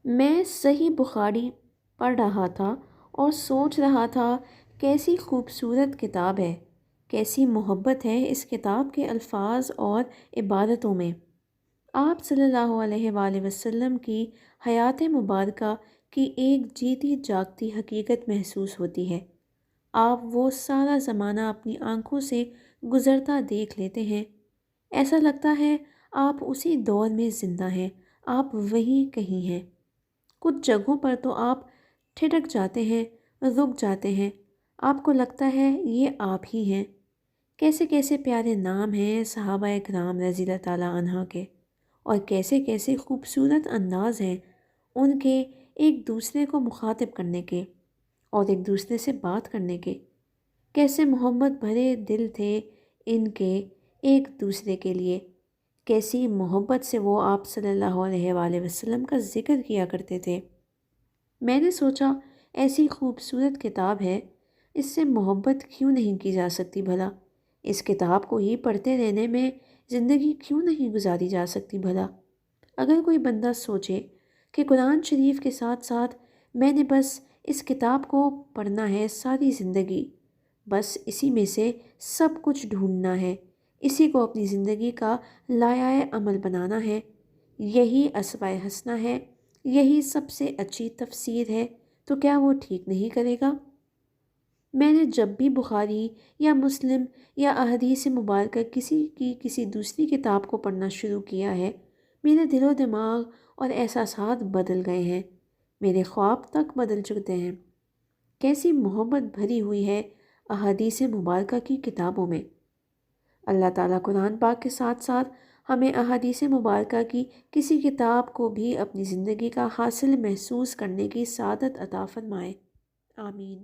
میں صحیح بخاری پڑھ رہا تھا اور سوچ رہا تھا کیسی خوبصورت کتاب ہے، کیسی محبت ہے اس کتاب کے الفاظ اور عبارتوں میں۔ آپ صلی اللہ علیہ وآلہ وسلم کی حیات مبارکہ کی ایک جیتی جاگتی حقیقت محسوس ہوتی ہے۔ آپ وہ سارا زمانہ اپنی آنکھوں سے گزرتا دیکھ لیتے ہیں، ایسا لگتا ہے آپ اسی دور میں زندہ ہیں، آپ وہیں کہیں ہیں۔ کچھ جگہوں پر تو آپ ٹھٹک جاتے ہیں، رک جاتے ہیں، آپ کو لگتا ہے یہ آپ ہی ہیں۔ کیسے کیسے پیارے نام ہیں صحابہ کرام رضی اللہ تعالیٰ عنہ کے، اور کیسے کیسے خوبصورت انداز ہیں ان کے ایک دوسرے کو مخاطب کرنے کے اور ایک دوسرے سے بات کرنے کے۔ کیسے محبت بھرے دل تھے ان کے ایک دوسرے کے لیے، کیسی محبت سے وہ آپ صلی اللہ علیہ وآلہ وسلم کا ذکر کیا کرتے تھے۔ میں نے سوچا ایسی خوبصورت کتاب ہے، اس سے محبت کیوں نہیں کی جا سکتی بھلا؟ اس کتاب کو ہی پڑھتے رہنے میں زندگی کیوں نہیں گزاری جا سکتی بھلا؟ اگر کوئی بندہ سوچے کہ قرآن شریف کے ساتھ ساتھ میں نے بس اس کتاب کو پڑھنا ہے ساری زندگی، بس اسی میں سے سب کچھ ڈھونڈنا ہے، اسی کو اپنی زندگی کا لائحہ عمل بنانا ہے، یہی اسوہ حسنہ ہے، یہی سب سے اچھی تفسیر ہے، تو کیا وہ ٹھیک نہیں کرے گا؟ میں نے جب بھی بخاری یا مسلم یا احادیث مبارکہ کسی دوسری کتاب کو پڑھنا شروع کیا ہے، میرے دل و دماغ اور احساسات بدل گئے ہیں، میرے خواب تک بدل چکے ہیں۔ کیسی محبت بھری ہوئی ہے احادیث مبارکہ کی کتابوں میں۔ اللہ تعالیٰ قرآن پاک کے ساتھ ساتھ ہمیں احادیث مبارکہ کی کسی کتاب کو بھی اپنی زندگی کا حاصل محسوس کرنے کی سعادت عطا فرمائے۔ آمین۔